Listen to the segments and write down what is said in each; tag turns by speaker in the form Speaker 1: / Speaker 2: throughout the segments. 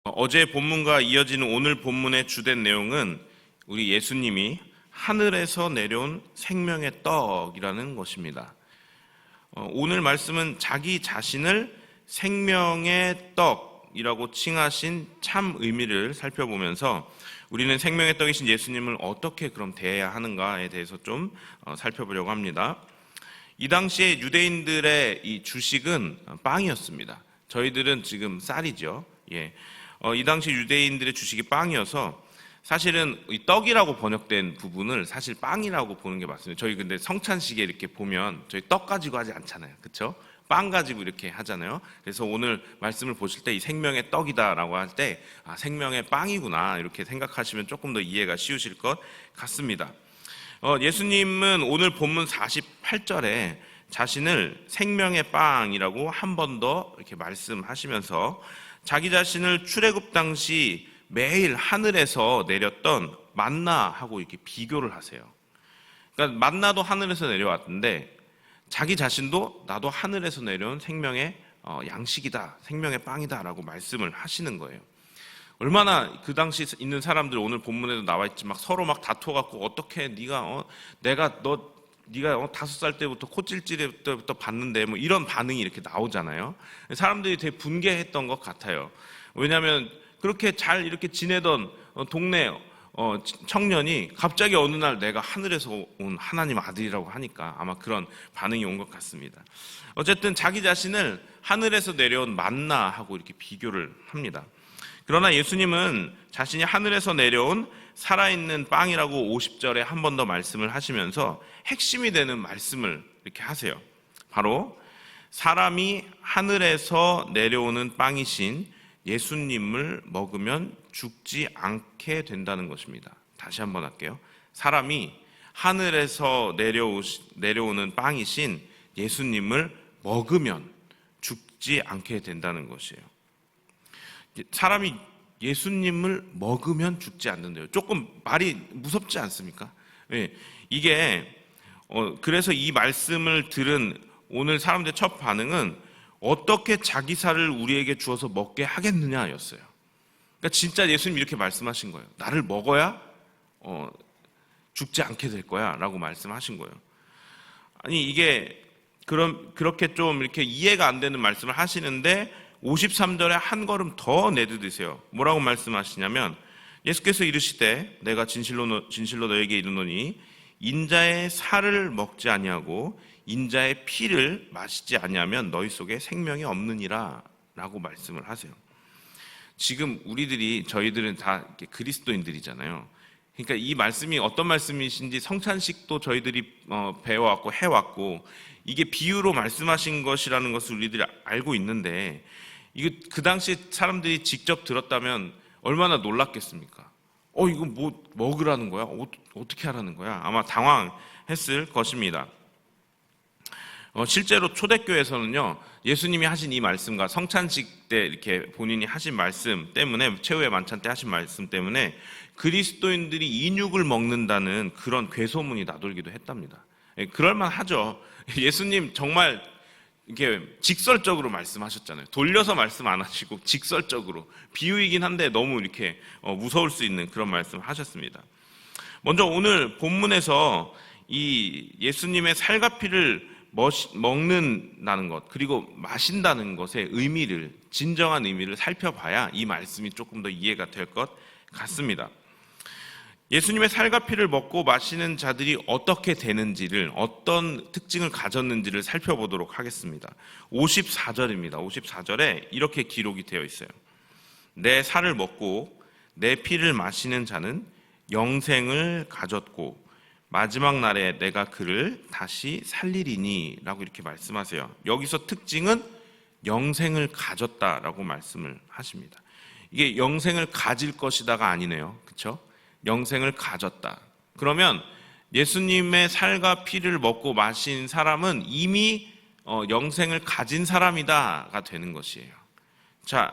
Speaker 1: 어제 본문과 이어지는 오늘 본문의 주된 내용은 우리 예수님이 하늘에서 내려온 생명의 떡이라는 것입니다. 오늘 말씀은 자기 자신을 생명의 떡이라고 칭하신 참 의미를 살펴보면서 우리는 생명의 떡이신 예수님을 어떻게 그럼 대해야 하는가에 대해서 좀 살펴보려고 합니다. 이 당시에 유대인들의 이 주식은 빵이었습니다. 저희들은 지금 쌀이죠. 이 당시 유대인들의 주식이 빵이어서 사실은 이 떡이라고 번역된 부분을 사실 빵이라고 보는 게 맞습니다. 저희 근데 성찬식에 이렇게 보면 저희 떡 가지고 하지 않잖아요. 그렇죠? 빵 가지고 이렇게 하잖아요. 그래서 오늘 말씀을 보실 때 이 생명의 떡이다라고 할 때 생명의 빵이구나 이렇게 생각하시면 조금 더 이해가 쉬우실 것 같습니다. 예수님은 오늘 본문 48절에 자신을 생명의 빵이라고 한 번 더 이렇게 말씀하시면서 자기 자신을 출애굽 당시 매일 하늘에서 내렸던 만나하고 이렇게 비교를 하세요. 그러니까 만나도 하늘에서 내려왔는데 자기 자신도 나도 하늘에서 내려온 생명의 양식이다, 생명의 빵이다라고 말씀을 하시는 거예요. 얼마나 그 당시 있는 사람들 오늘 본문에도 나와 있지 막 서로 막 다퉈갖고 어떻게 네가 5살 때부터 코찔찔 때부터 봤는데 뭐 이런 반응이 이렇게 나오잖아요. 사람들이 되게 분개했던 것 같아요. 왜냐하면 그렇게 잘 이렇게 지내던 동네 청년이 갑자기 어느 날 내가 하늘에서 온 하나님 아들이라고 하니까 아마 그런 반응이 온 것 같습니다. 어쨌든 자기 자신을 하늘에서 내려온 만나하고 이렇게 비교를 합니다. 그러나 예수님은 자신이 하늘에서 내려온 살아있는 빵이라고 50절에 한 번 더 말씀을 하시면서 핵심이 되는 말씀을 이렇게 하세요. 바로 사람이 하늘에서 내려오는 빵이신 예수님을 먹으면 죽지 않게 된다는 것입니다. 다시 한번 할게요. 사람이 하늘에서 내려오는 빵이신 예수님을 먹으면 죽지 않게 된다는 것이에요. 사람이 예수님을 먹으면 죽지 않는데요. 조금 말이 무섭지 않습니까? 이게 그래서 이 말씀을 들은 오늘 사람들의 첫 반응은 어떻게 자기 살을 우리에게 주어서 먹게 하겠느냐였어요. 그러니까 진짜 예수님 이렇게 말씀하신 거예요. 나를 먹어야 죽지 않게 될 거야 라고 말씀하신 거예요. 아니 이게 그렇게 좀 이렇게 이해가 안 되는 말씀을 하시는데 53절에 한 걸음 더 내딛으세요. 뭐라고 말씀하시냐면 예수께서 이르시되 내가 진실로 너에게 이르노니 인자의 살을 먹지 아니하고 인자의 피를 마시지 아니하면 너희 속에 생명이 없느니라 라고 말씀을 하세요. 지금 저희들은 다 그리스도인들이잖아요. 그러니까 이 말씀이 어떤 말씀이신지 성찬식도 저희들이 배워왔고 해왔고 이게 비유로 말씀하신 것이라는 것을 우리들이 알고 있는데 이거 그 당시 사람들이 직접 들었다면 얼마나 놀랐겠습니까? 이거 뭐 먹으라는 거야? 어떻게 하라는 거야? 아마 당황했을 것입니다. 실제로 초대교회에서는요, 예수님이 하신 이 말씀과 성찬식 때 이렇게 본인이 하신 말씀 때문에, 최후의 만찬 때 하신 말씀 때문에 그리스도인들이 인육을 먹는다는 그런 괴소문이 나돌기도 했답니다. 그럴만 하죠. 예수님 정말 이렇게 직설적으로 말씀하셨잖아요. 돌려서 말씀 안 하시고 직설적으로 비유이긴 한데 너무 이렇게 무서울 수 있는 그런 말씀을 하셨습니다. 먼저 오늘 본문에서 이 예수님의 살과 피를 먹는다는 것 그리고 마신다는 것의 의미를 진정한 의미를 살펴봐야 이 말씀이 조금 더 이해가 될 것 같습니다. 예수님의 살과 피를 먹고 마시는 자들이 어떻게 되는지를 어떤 특징을 가졌는지를 살펴보도록 하겠습니다. 54절입니다. 54절에 이렇게 기록이 되어 있어요. 내 살을 먹고 내 피를 마시는 자는 영생을 가졌고 마지막 날에 내가 그를 다시 살리리니 라고 이렇게 말씀하세요. 여기서 특징은 영생을 가졌다라고 말씀을 하십니다. 이게 영생을 가질 것이다가 아니네요. 그렇죠? 영생을 가졌다. 그러면 예수님의 살과 피를 먹고 마신 사람은 이미 영생을 가진 사람이다가 되는 것이에요. 자,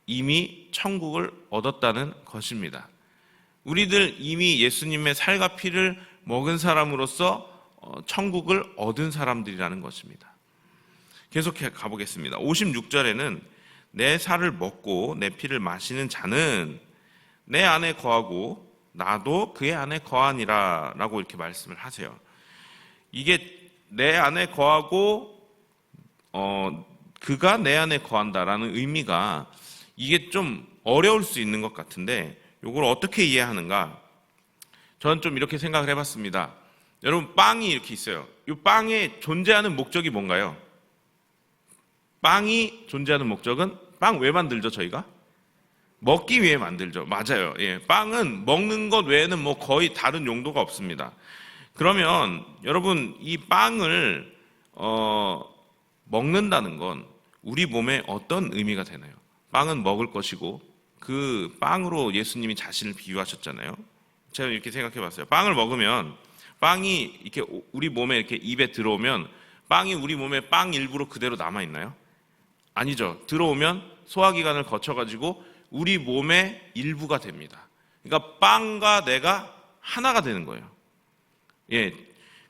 Speaker 1: 이미 천국을 얻었다는 것입니다. 우리들 이미 예수님의 살과 피를 먹은 사람으로서 천국을 얻은 사람들이라는 것입니다. 계속해 가보겠습니다. 56절에는 내 살을 먹고 내 피를 마시는 자는 내 안에 거하고 나도 그의 안에 거하니라 라고 이렇게 말씀을 하세요. 이게 내 안에 거하고 그가 내 안에 거한다라는 의미가 이게 좀 어려울 수 있는 것 같은데 이걸 어떻게 이해하는가? 저는 좀 이렇게 생각을 해봤습니다. 여러분, 빵이 이렇게 있어요. 이 빵에 존재하는 목적이 뭔가요? 빵이 존재하는 목적은 빵 왜 만들죠, 저희가? 먹기 위해 만들죠. 맞아요. 예, 빵은 먹는 것 외에는 뭐 거의 다른 용도가 없습니다. 그러면 여러분, 이 빵을 먹는다는 건 우리 몸에 어떤 의미가 되나요? 빵은 먹을 것이고 그 빵으로 예수님이 자신을 비유하셨잖아요. 제가 이렇게 생각해 봤어요. 빵을 먹으면 빵이 이렇게 우리 몸에 이렇게 입에 들어오면 빵이 우리 몸에 빵 일부로 그대로 남아 있나요? 아니죠. 들어오면 소화기관을 거쳐가지고 우리 몸의 일부가 됩니다. 그러니까 빵과 내가 하나가 되는 거예요. 예.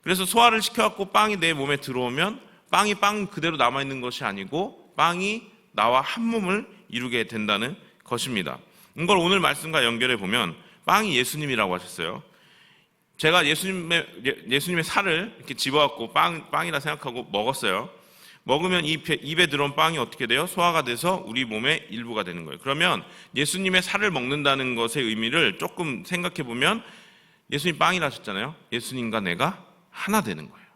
Speaker 1: 그래서 소화를 시켜갖고 빵이 내 몸에 들어오면 빵이 빵 그대로 남아있는 것이 아니고 빵이 나와 한 몸을 이루게 된다는 것입니다. 이걸 오늘 말씀과 연결해 보면 빵이 예수님이라고 하셨어요. 제가 예수님의 살을 이렇게 집어갖고 빵이라 생각하고 먹었어요. 먹으면 입에 들어온 빵이 어떻게 돼요? 소화가 돼서 우리 몸의 일부가 되는 거예요. 그러면 예수님의 살을 먹는다는 것의 의미를 조금 생각해 보면 예수님 빵이라 하셨잖아요. 예수님과 내가 하나 되는 거예요.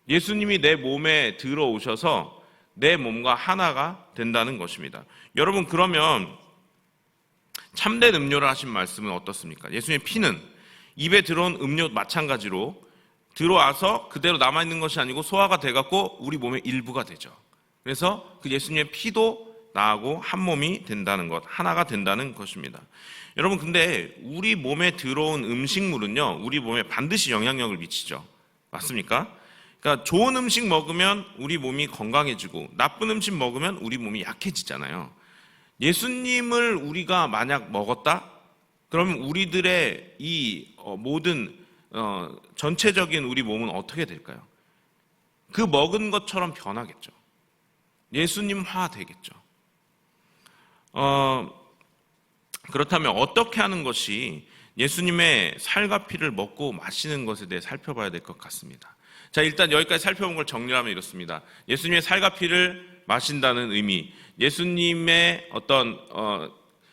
Speaker 1: 예수님이 내 몸에 들어오셔서 내 몸과 하나가 된다는 것입니다. 여러분, 그러면 참된 음료를 하신 말씀은 어떻습니까? 예수님의 피는 입에 들어온 음료 마찬가지로 들어와서 그대로 남아있는 것이 아니고 소화가 돼갖고 우리 몸의 일부가 되죠. 그래서 그 예수님의 피도 나하고 한 몸이 된다는 것, 하나가 된다는 것입니다. 여러분, 근데 우리 몸에 들어온 음식물은요, 우리 몸에 반드시 영향력을 미치죠. 맞습니까? 그러니까 좋은 음식 먹으면 우리 몸이 건강해지고 나쁜 음식 먹으면 우리 몸이 약해지잖아요. 예수님을 우리가 만약 먹었다? 그러면 우리들의 이 모든 전체적인 우리 몸은 어떻게 될까요? 그 먹은 것처럼 변하겠죠. 예수님화 되겠죠. 그렇다면 어떻게 하는 것이 예수님의 살과 피를 먹고 마시는 것에 대해 살펴봐야 될 것 같습니다. 자, 일단 여기까지 살펴본 걸 정리하면 이렇습니다. 예수님의 살과 피를 마신다는 의미, 예수님의 어떤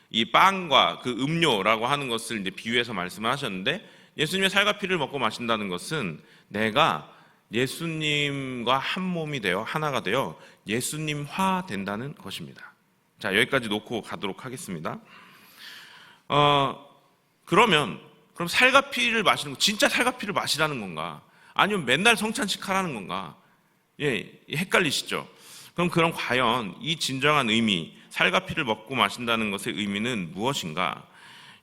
Speaker 1: 이 빵과 그 음료라고 하는 것을 이제 비유해서 말씀을 하셨는데, 예수님의 살과 피를 먹고 마신다는 것은 내가 예수님과 한 몸이 되어 하나가 되어 예수님화 된다는 것입니다. 자, 여기까지 놓고 가도록 하겠습니다. 그럼 살과 피를 마시는 거 진짜 살과 피를 마시라는 건가? 아니면 맨날 성찬식 하라는 건가? 예, 헷갈리시죠? 그럼 과연 이 진정한 의미, 살과 피를 먹고 마신다는 것의 의미는 무엇인가?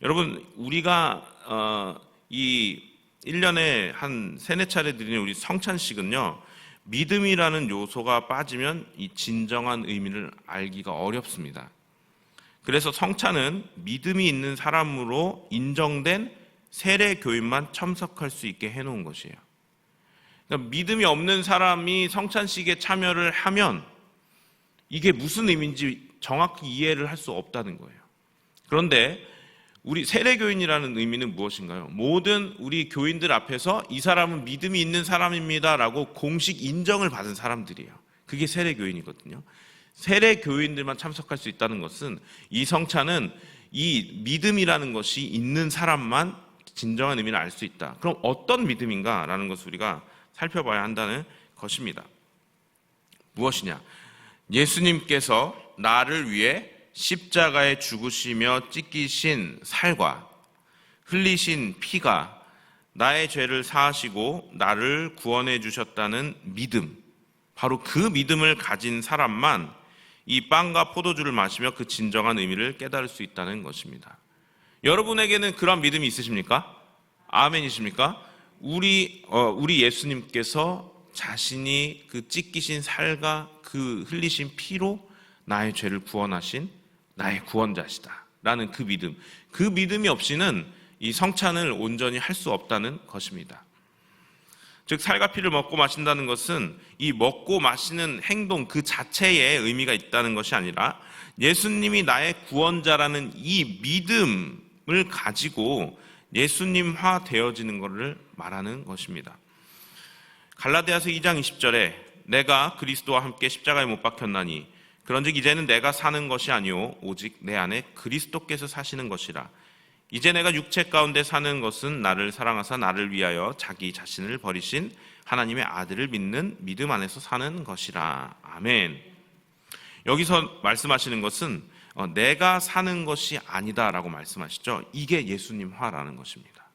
Speaker 1: 여러분, 우리가 이 1년에 한 3-4차례 드리는 우리 성찬식은요, 믿음이라는 요소가 빠지면 이 진정한 의미를 알기가 어렵습니다. 그래서 성찬은 믿음이 있는 사람으로 인정된 세례 교인만 참석할 수 있게 해놓은 것이에요. 그러니까 믿음이 없는 사람이 성찬식에 참여를 하면 이게 무슨 의미인지 정확히 이해를 할 수 없다는 거예요. 그런데 우리 세례교인이라는 의미는 무엇인가요? 모든 우리 교인들 앞에서 이 사람은 믿음이 있는 사람입니다라고 공식 인정을 받은 사람들이에요. 그게 세례교인이거든요. 세례교인들만 참석할 수 있다는 것은 이 성찬은 이 믿음이라는 것이 있는 사람만 진정한 의미를 알 수 있다. 그럼 어떤 믿음인가라는 것을 우리가 살펴봐야 한다는 것입니다. 무엇이냐? 예수님께서 나를 위해 십자가에 죽으시며 찢기신 살과 흘리신 피가 나의 죄를 사하시고 나를 구원해 주셨다는 믿음, 바로 그 믿음을 가진 사람만 이 빵과 포도주를 마시며 그 진정한 의미를 깨달을 수 있다는 것입니다. 여러분에게는 그런 믿음이 있으십니까? 아멘이십니까? 우리 예수님께서 자신이 그 찢기신 살과 그 흘리신 피로 나의 죄를 구원하신 나의 구원자시다 라는 그 믿음이 없이는 이 성찬을 온전히 할 수 없다는 것입니다. 즉 살과 피를 먹고 마신다는 것은 이 먹고 마시는 행동 그 자체에 의미가 있다는 것이 아니라 예수님이 나의 구원자라는 이 믿음을 가지고 예수님화 되어지는 것을 말하는 것입니다. 갈라디아서 2장 20절에 내가 그리스도와 함께 십자가에 못 박혔나니 그런즉 이제는 내가 사는 것이 아니요 오직 내 안에 그리스도께서 사시는 것이라. 이제 내가 육체 가운데 사는 것은 나를 사랑하사 나를 위하여 자기 자신을 버리신 하나님의 아들을 믿는 믿음 안에서 사는 것이라. 아멘. 여기서 말씀하시는 것은 내가 사는 것이 아니다라고 말씀하시죠. 이게 예수님화라는 것입니다.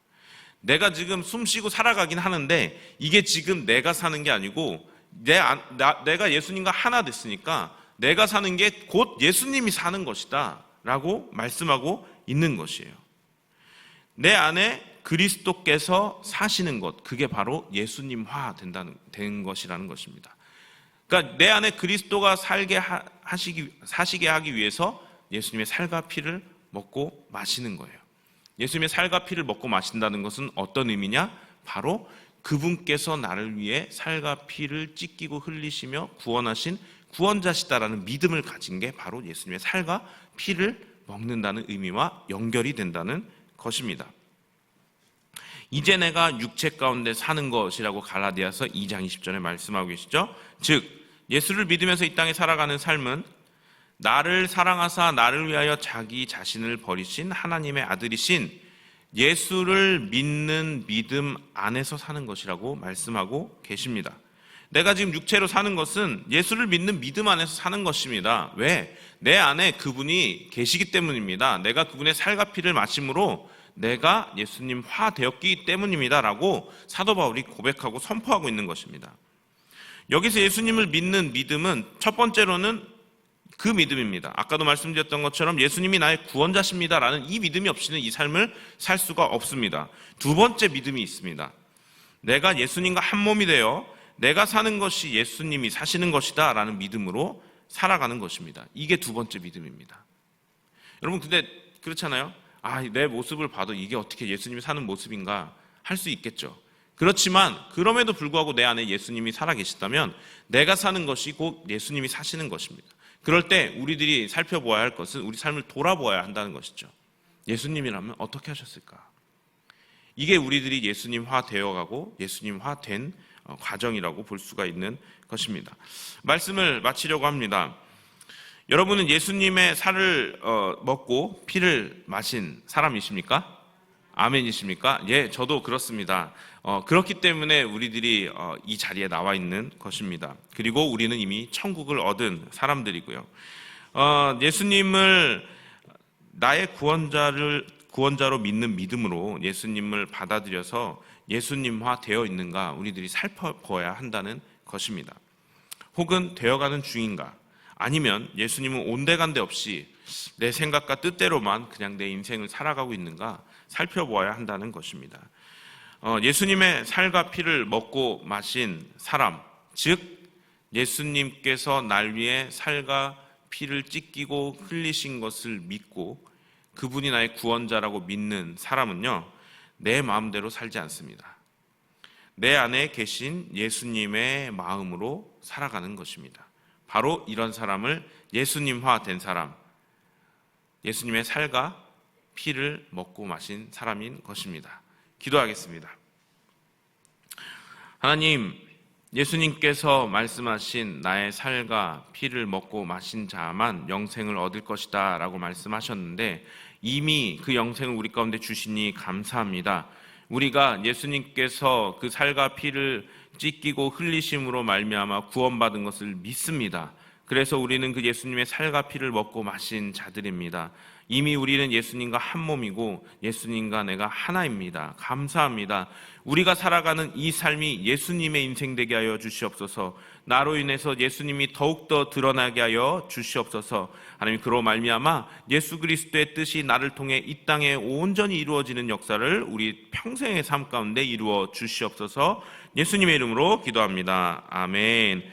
Speaker 1: 내가 지금 숨쉬고 살아가긴 하는데 이게 지금 내가 사는 게 아니고 내가 예수님과 하나 됐으니까 내가 사는 게 곧 예수님이 사는 것이다 라고 말씀하고 있는 것이에요. 내 안에 그리스도께서 사시는 것, 그게 바로 예수님화 된 것이라는 것입니다. 그러니까 내 안에 그리스도가 사시게 하기 위해서 예수님의 살과 피를 먹고 마시는 거예요. 예수님의 살과 피를 먹고 마신다는 것은 어떤 의미냐? 바로 그분께서 나를 위해 살과 피를 찢기고 흘리시며 구원하신 구원자시다라는 믿음을 가진 게 바로 예수님의 살과 피를 먹는다는 의미와 연결이 된다는 것입니다. 이제 내가 육체 가운데 사는 것이라고 갈라디아서 2장 20절에 말씀하고 계시죠. 즉 예수를 믿으면서 이 땅에 살아가는 삶은 나를 사랑하사 나를 위하여 자기 자신을 버리신 하나님의 아들이신 예수를 믿는 믿음 안에서 사는 것이라고 말씀하고 계십니다. 내가 지금 육체로 사는 것은 예수를 믿는 믿음 안에서 사는 것입니다. 왜? 내 안에 그분이 계시기 때문입니다. 내가 그분의 살과 피를 마심으로 내가 예수님화 되었기 때문입니다 라고 사도 바울이 고백하고 선포하고 있는 것입니다. 여기서 예수님을 믿는 믿음은 첫 번째로는 그 믿음입니다. 아까도 말씀드렸던 것처럼 예수님이 나의 구원자십니다 라는 이 믿음이 없이는 이 삶을 살 수가 없습니다. 두 번째 믿음이 있습니다. 내가 예수님과 한 몸이 되어 내가 사는 것이 예수님이 사시는 것이다 라는 믿음으로 살아가는 것입니다. 이게 두 번째 믿음입니다. 여러분 근데 그렇잖아요. 내 모습을 봐도 이게 어떻게 예수님이 사는 모습인가 할 수 있겠죠. 그렇지만 그럼에도 불구하고 내 안에 예수님이 살아계시다면 내가 사는 것이 곧 예수님이 사시는 것입니다. 그럴 때 우리들이 살펴보아야 할 것은 우리 삶을 돌아보아야 한다는 것이죠. 예수님이라면 어떻게 하셨을까? 이게 우리들이 예수님화 되어가고 예수님화 된 과정이라고 볼 수가 있는 것입니다. 말씀을 마치려고 합니다. 여러분은 예수님의 살을 먹고 피를 마신 사람이십니까? 아멘이십니까? 예, 저도 그렇습니다. 그렇기 때문에 우리들이 이 자리에 나와 있는 것입니다. 그리고 우리는 이미 천국을 얻은 사람들이고요. 예수님을 나의 구원자로 믿는 믿음으로 예수님을 받아들여서 예수님화 되어 있는가 우리들이 살펴보아야 한다는 것입니다. 혹은 되어가는 중인가? 아니면 예수님은 온데간데 없이 내 생각과 뜻대로만 그냥 내 인생을 살아가고 있는가 살펴보아야 한다는 것입니다. 예수님의 살과 피를 먹고 마신 사람, 즉 예수님께서 날 위해 살과 피를 찢기고 흘리신 것을 믿고 그분이 나의 구원자라고 믿는 사람은요, 내 마음대로 살지 않습니다. 내 안에 계신 예수님의 마음으로 살아가는 것입니다. 바로 이런 사람을 예수님화 된 사람, 예수님의 살과 피를 먹고 마신 사람인 것입니다. 기도하겠습니다. 하나님, 예수님께서 말씀하신 나의 살과 피를 먹고 마신 자만 영생을 얻을 것이다 라고 말씀하셨는데 이미 그 영생을 우리 가운데 주시니 감사합니다. 우리가 예수님께서 그 살과 피를 찢기고 흘리심으로 말미암아 구원받은 것을 믿습니다. 그래서 우리는 그 예수님의 살과 피를 먹고 마신 자들입니다. 이미 우리는 예수님과 한 몸이고 예수님과 내가 하나입니다. 감사합니다. 우리가 살아가는 이 삶이 예수님의 인생 되게 하여 주시옵소서. 나로 인해서 예수님이 더욱더 드러나게 하여 주시옵소서. 하나님, 그로 말미암아 예수 그리스도의 뜻이 나를 통해 이 땅에 온전히 이루어지는 역사를 우리 평생의 삶 가운데 이루어 주시옵소서. 예수님의 이름으로 기도합니다. 아멘.